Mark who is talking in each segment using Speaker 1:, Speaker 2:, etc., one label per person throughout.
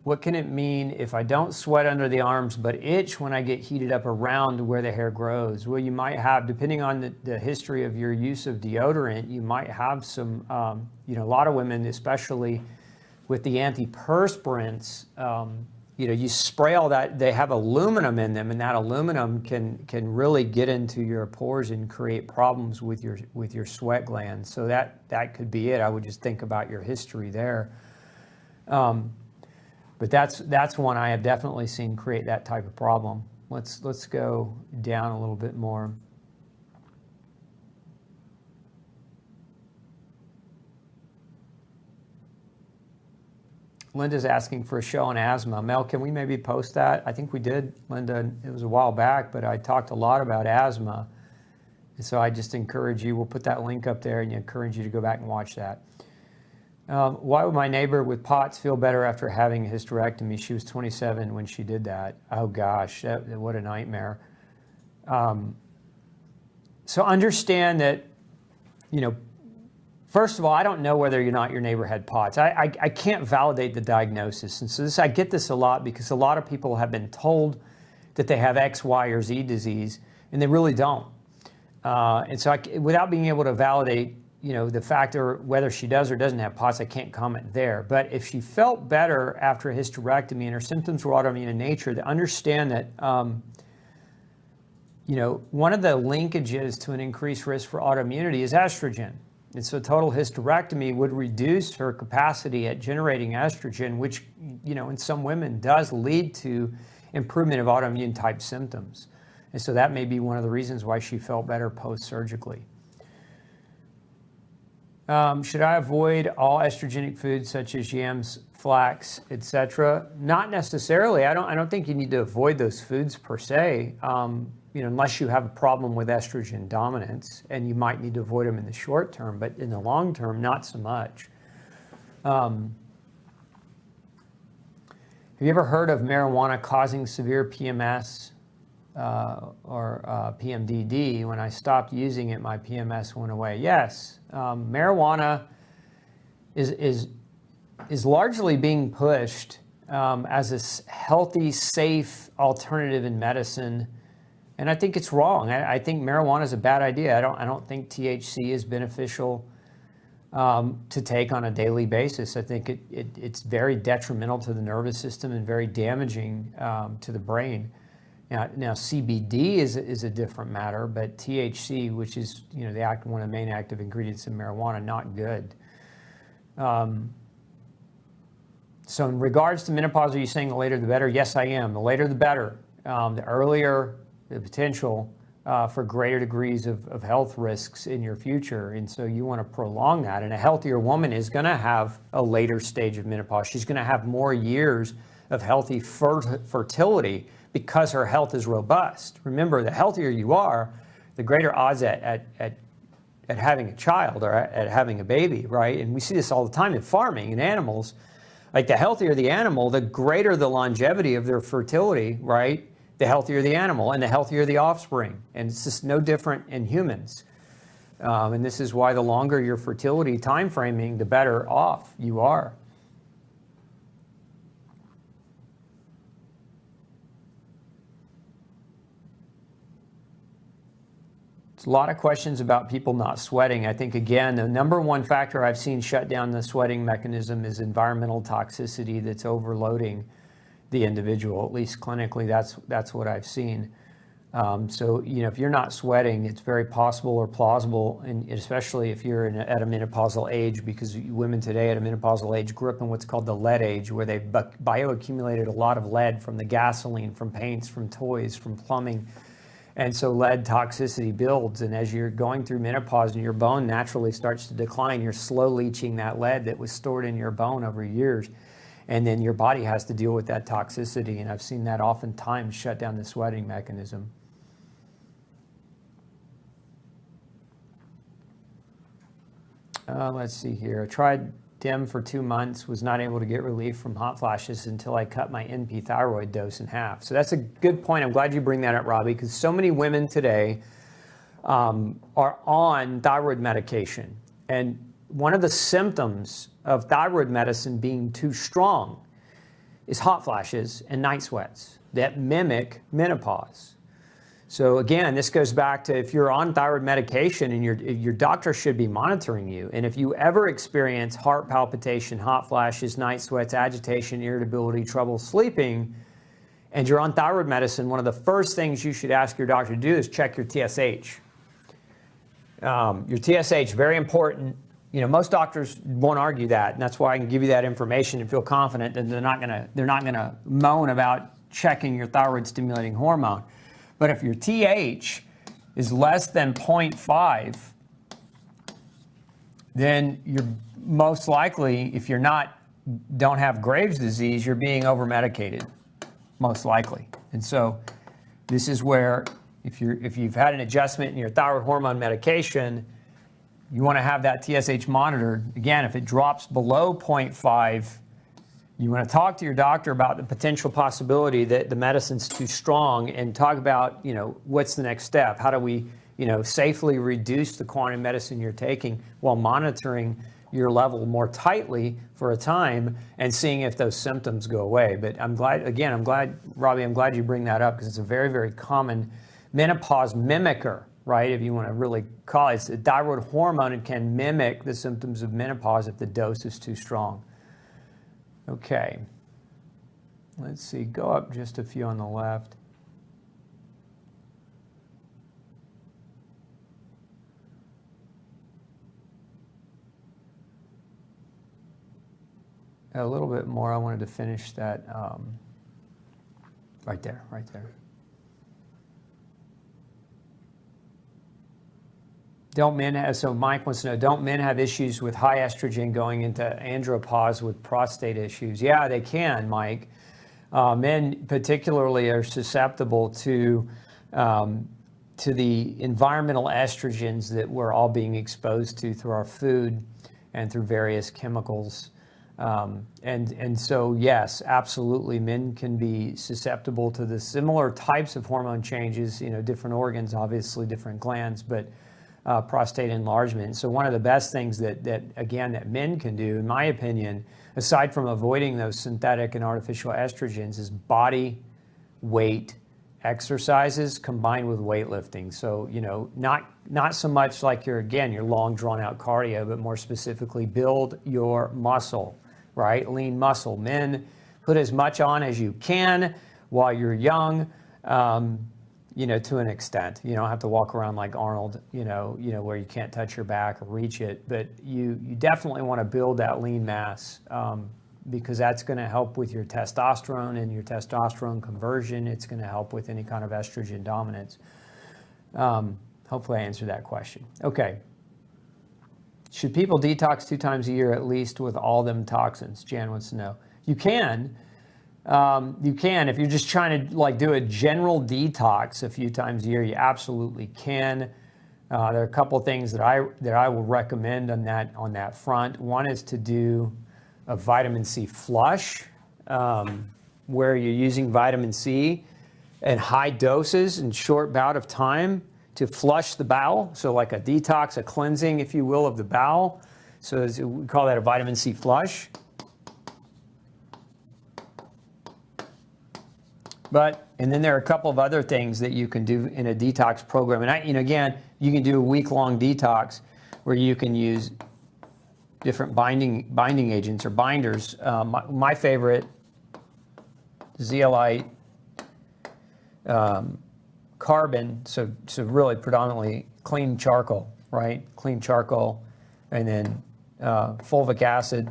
Speaker 1: what can it mean if I don't sweat under the arms but itch when I get heated up around where the hair grows? Well, you might have, depending on the history of your use of deodorant, you might have some, a lot of women, especially with the antiperspirants, you spray all that, they have aluminum in them, and that aluminum can really get into your pores and create problems with your sweat glands. So that could be it. I would just think about your history there. But that's one I have definitely seen create that type of problem. Let's go down a little bit more. Linda's asking for a show on asthma. Mel, can we maybe post that? I think we did, Linda. It was a while back, but I talked a lot about asthma. And so I just encourage you, we'll put that link up there and encourage you to go back and watch that. Why would my neighbor with POTS feel better after having a hysterectomy? She was 27 when she did that. Oh gosh, what a nightmare. So understand that, first of all, I don't know whether or not your neighbor had POTS. I can't validate the diagnosis. And so I get this a lot because a lot of people have been told that they have X, Y, or Z disease, and they really don't. And so without being able to validate, the fact or whether she does or doesn't have POTS, I can't comment there. But if she felt better after a hysterectomy and her symptoms were autoimmune in nature, to understand that, one of the linkages to an increased risk for autoimmunity is estrogen. And so total hysterectomy would reduce her capacity at generating estrogen, which, in some women does lead to improvement of autoimmune type symptoms. And so that may be one of the reasons why she felt better post-surgically. Should I avoid all estrogenic foods such as yams, flax, etc.? Not necessarily. I don't think you need to avoid those foods per se, unless you have a problem with estrogen dominance, and you might need to avoid them in the short term, but in the long term, not so much. Have you ever heard of marijuana causing severe PMS or PMDD? When I stopped using it, my PMS went away. Yes. Marijuana is largely being pushed as a healthy, safe alternative in medicine, and I think it's wrong. I think marijuana is a bad idea. I don't think THC is beneficial to take on a daily basis. I think it's very detrimental to the nervous system and very damaging to the brain. Now CBD is a different matter, but THC, which is one of the main active ingredients in marijuana, not good. So in regards to menopause, are you saying the later the better? Yes, I am. The later the better. The earlier the potential for greater degrees of health risks in your future, and so you want to prolong that. And a healthier woman is going to have a later stage of menopause. She's going to have more years of healthy fertility, because her health is robust. Remember, the healthier you are, the greater odds at having a child or at having a baby, right? And we see this all the time in farming and animals. Like, the healthier the animal, the greater the longevity of their fertility, right? The healthier the animal and the healthier the offspring. And it's just no different in humans. And this is why the longer your fertility time framing, the better off you are. It's a lot of questions about people not sweating. I think, again, the number one factor I've seen shut down the sweating mechanism is environmental toxicity that's overloading the individual. At least clinically, that's what I've seen. So, if you're not sweating, it's very possible or plausible, and especially if you're at a menopausal age, because women today at a menopausal age grew up in what's called the lead age, where they've bioaccumulated a lot of lead from the gasoline, from paints, from toys, from plumbing. And so lead toxicity builds, and as you're going through menopause and your bone naturally starts to decline, you're slow leaching that lead that was stored in your bone over years, and then your body has to deal with that toxicity, and I've seen that oftentimes shut down the sweating mechanism. Let's see here. I tried DIM for 2 months, was not able to get relief from hot flashes until I cut my NP thyroid dose in half. So that's a good point. I'm glad you bring that up, Robbie, because so many women today are on thyroid medication. And one of the symptoms of thyroid medicine being too strong is hot flashes and night sweats that mimic menopause. So again, this goes back to if you're on thyroid medication and your doctor should be monitoring you. And if you ever experience heart palpitation, hot flashes, night sweats, agitation, irritability, trouble sleeping, and you're on thyroid medicine, one of the first things you should ask your doctor to do is check your TSH. Your TSH, very important. You know, most doctors won't argue that, and that's why I can give you that information and feel confident that they're not gonna moan about checking your thyroid stimulating hormone. But if your TH is less than 0.5, then you're most likely, if don't have Graves' disease, you're being over-medicated, most likely. And so this is where, if you've had an adjustment in your thyroid hormone medication, you want to have that TSH monitored. Again, if it drops below 0.5, you want to talk to your doctor about the potential possibility that the medicine's too strong and talk about, what's the next step? How do we, safely reduce the quantity of medicine you're taking while monitoring your level more tightly for a time and seeing if those symptoms go away. But I'm glad, Robbie, you bring that up because it's a very, very common menopause mimicker, right? If you want to really call it, it's a thyroid hormone. It can mimic the symptoms of menopause if the dose is too strong. Okay, let's see, go up just a few on the left. A little bit more, I wanted to finish that, right there. So Mike wants to know, don't men have issues with high estrogen going into andropause with prostate issues? Yeah, they can, Mike. Men particularly are susceptible to the environmental estrogens that we're all being exposed to through our food and through various chemicals. And so, yes, absolutely, men can be susceptible to the similar types of hormone changes, different organs, obviously different glands, but prostate enlargement. So one of the best things that men can do, in my opinion, aside from avoiding those synthetic and artificial estrogens, is body weight exercises combined with weightlifting. So, not so much like your long drawn out cardio, but more specifically build your muscle, right? Lean muscle. Men, put as much on as you can while you're young. To an extent. You don't have to walk around like Arnold, where you can't touch your back or reach it, but you definitely want to build that lean mass because that's going to help with your testosterone and your testosterone conversion. It's going to help with any kind of estrogen dominance. Hopefully I answered that question. Okay. Should people detox 2 times a year at least with all them toxins? Jan wants to know. You can. If you're just trying to do a general detox a few times a year, you absolutely can. There are a couple of things that I will recommend on that front. One is to do a vitamin C flush, where you're using vitamin C in high doses in short bout of time to flush the bowel. So like a detox, a cleansing, if you will, of the bowel. So we call that a vitamin C flush. And then there are a couple of other things that you can do in a detox program. And again, you can do a week-long detox where you can use different binding agents or binders. My favorite, zeolite, carbon, so really predominantly clean charcoal, right? Clean charcoal, and then fulvic acid,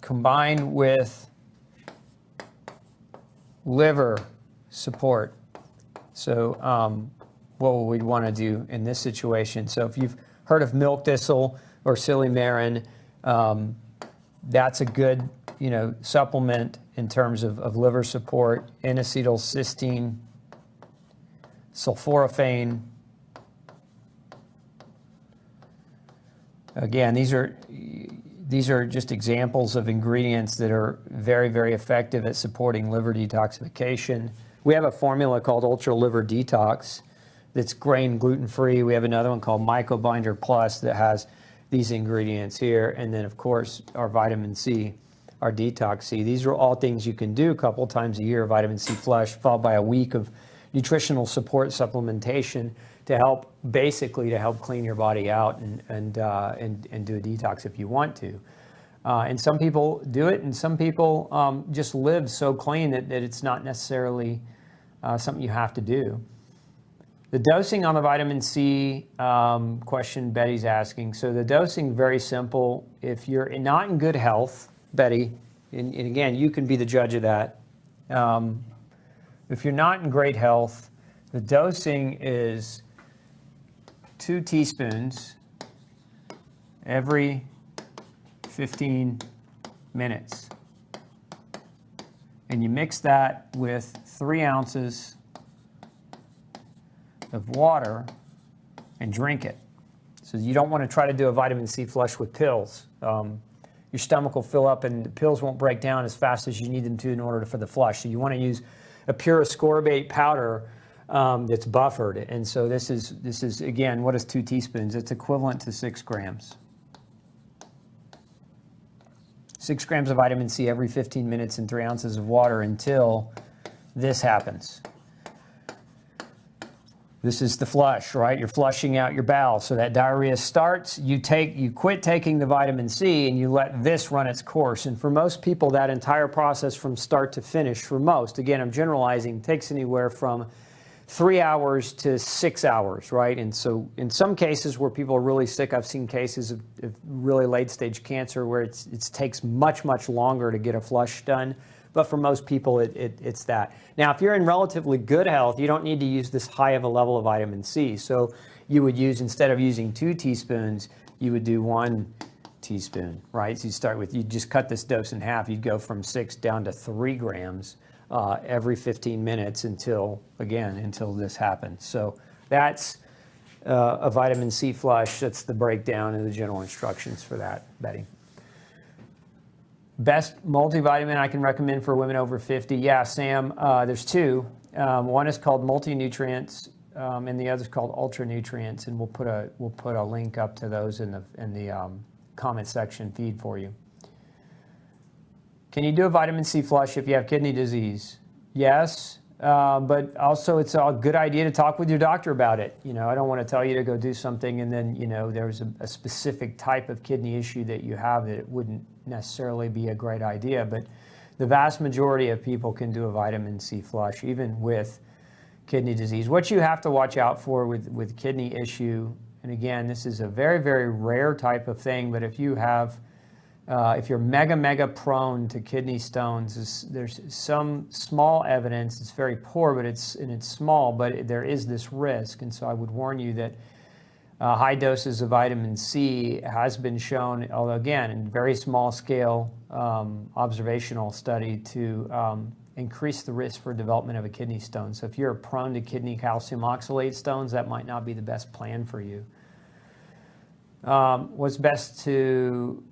Speaker 1: combined with liver support. So what we'd want to do in this situation. So if you've heard of milk thistle or silymarin, that's a good supplement in terms of liver support. N-acetylcysteine, sulforaphane. Again, these are just examples of ingredients that are very, very effective at supporting liver detoxification. We have a formula called Ultra Liver Detox that's grain gluten-free. We have another one called MycoBinder Plus that has these ingredients here. And then, of course, our vitamin C, our detox C. These are all things you can do a couple times a year, vitamin C flush, followed by a week of nutritional support supplementation to help, basically to help clean your body out and do a detox if you want to. And some people do it, and some people just live so clean that it's not necessarily something you have to do. The dosing on the vitamin C question Betty's asking. So the dosing, very simple. If you're not in good health, Betty, and again, you can be the judge of that. If you're not in great health, the dosing is 2 teaspoons every 15 minutes. And you mix that with 3 ounces of water and drink it. So you don't want to try to do a vitamin C flush with pills. Your stomach will fill up and the pills won't break down as fast as you need them to in order for the flush. So you want to use a pure ascorbate powder that's buffered. And so this is again, what is 2 teaspoons? It's equivalent to 6 grams. 6 grams of vitamin C every 15 minutes and 3 ounces of water until this happens. This is the flush, right? You're flushing out your bowels. So that diarrhea starts, you quit taking the vitamin C and you let this run its course. And for most people, that entire process from start to finish, for most, again, I'm generalizing, takes anywhere from 3 hours to 6 hours, right? And so in some cases where people are really sick, I've seen cases of really late stage cancer where it takes much, much longer to get a flush done. But for most people, it's that. Now, if you're in relatively good health, you don't need to use this high of a level of vitamin C. So you would use, instead of using 2 teaspoons, you would do 1 teaspoon, right? So you just cut this dose in half. You'd go from 6 down to 3 grams every 15 minutes until this happens. So that's a vitamin C flush. That's the breakdown and the general instructions for that, Betty. Best multivitamin I can recommend for women over 50. Yeah, Sam, there's 2. One is called multi-nutrients, and the other is called ultra nutrients. And we'll put a link up to those in the comment section feed for you. Can you do a vitamin C flush if you have kidney disease? Yes, but also it's a good idea to talk with your doctor about it. I don't want to tell you to go do something and then there's a specific type of kidney issue that you have that it wouldn't necessarily be a great idea. But the vast majority of people can do a vitamin C flush, even with kidney disease. What you have to watch out for with kidney issue, and again, this is a very, very rare type of thing, but if you're mega prone to kidney stones, there's some small evidence. It's very poor, but it's small, but there is this risk. And so I would warn you that high doses of vitamin C has been shown, although again, in very small scale observational study, to increase the risk for development of a kidney stone. So if you're prone to kidney calcium oxalate stones, that might not be the best plan for you. What's best to...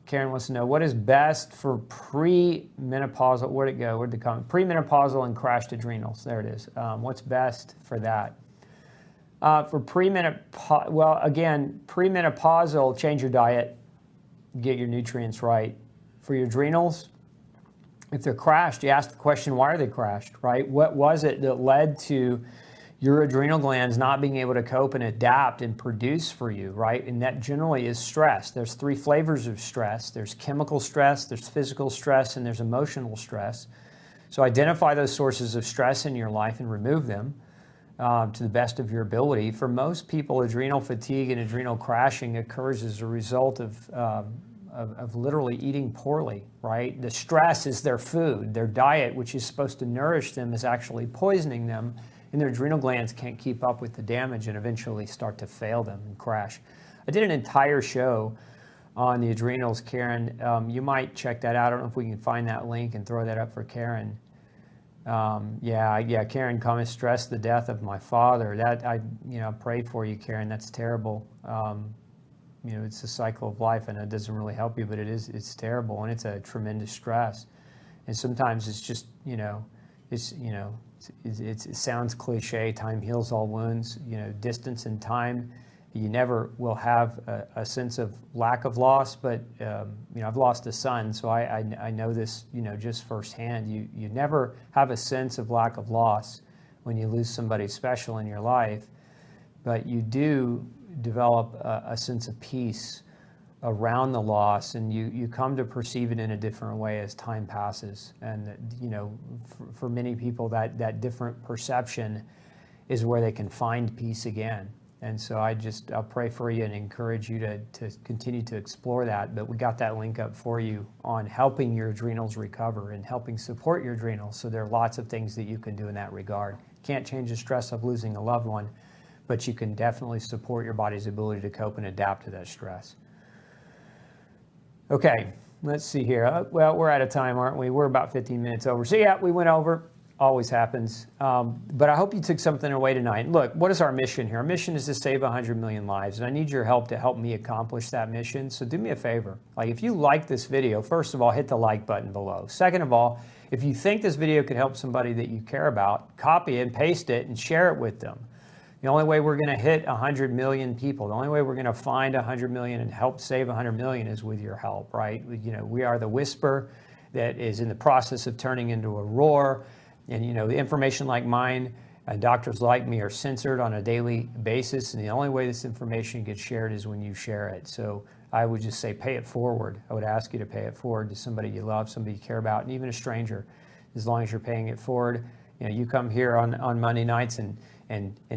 Speaker 1: Karen wants to know, what is best for pre-menopausal, where'd it go? Where'd it come? Pre-menopausal and crashed adrenals. There it is. What's best for that? For pre-menopausal, well, again, pre-menopausal, change your diet, get your nutrients right. For your adrenals, if they're crashed, you ask the question, why are they crashed, right? What was it that led to your adrenal glands not being able to cope and adapt and produce for you, right? And that generally is stress. There's 3 flavors of stress. There's chemical stress, there's physical stress, and there's emotional stress. So identify those sources of stress in your life and remove them to the best of your ability. For most people, adrenal fatigue and adrenal crashing occurs as a result of literally eating poorly, right? The stress is their food. Their diet, which is supposed to nourish them, is actually poisoning them. And their adrenal glands can't keep up with the damage and eventually start to fail them and crash. I did an entire show on the adrenals, Karen. You might check that out. I don't know if we can find that link and throw that up for Karen. Yeah, Karen comments, stress the death of my father. That I pray for you, Karen. That's terrible. It's a cycle of life, and it doesn't really help you, but it's terrible, and it's a tremendous stress. And sometimes it's just, it sounds cliche, time heals all wounds. Distance and time You never will have a sense of lack of loss, but I've lost a son, so I know this, just firsthand. You never have a sense of lack of loss when you lose somebody special in your life, but you do develop a sense of peace around the loss, and you come to perceive it in a different way as time passes. And for many people, that different perception is where they can find peace again. And so I'll pray for you and encourage you to continue to explore that. But we got that link up for you on helping your adrenals recover and helping support your adrenals. So there are lots of things that you can do in that regard. Can't change the stress of losing a loved one, but you can definitely support your body's ability to cope and adapt to that stress. Okay, let's see here. Well, we're out of time, aren't we? We're about 15 minutes over. So yeah, we went over. Always happens. But I hope you took something away tonight. Look, what is our mission here? Our mission is to save 100 million lives, and I need your help to help me accomplish that mission. So do me a favor. Like, if you like this video, first of all, hit the like button below. Second of all, if you think this video could help somebody that you care about, copy it and paste it and share it with them. The only way we're going to hit 100 million people, the only way we're going to find 100 million and help save 100 million is with your help, right? We are the whisper that is in the process of turning into a roar. And the information like mine and doctors like me are censored on a daily basis, and the only way this information gets shared is when you share it. So I would just say pay it forward. I would ask you to pay it forward to somebody you love, somebody you care about, and even a stranger. As long as you're paying it forward, you come here on Monday nights and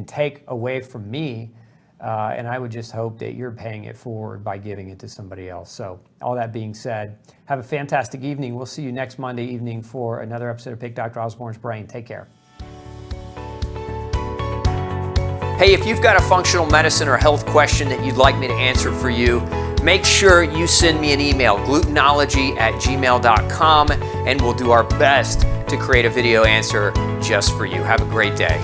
Speaker 1: take away from me, and I would just hope that you're paying it forward by giving it to somebody else. So all that being said, have a fantastic evening. We'll see you next Monday evening for another episode of Pick Dr. Osborne's Brain. Take care. Hey, if you've got a functional medicine or health question that you'd like me to answer for you, make sure you send me an email, glutenology@gmail.com, and we'll do our best to create a video answer just for you. Have a great day.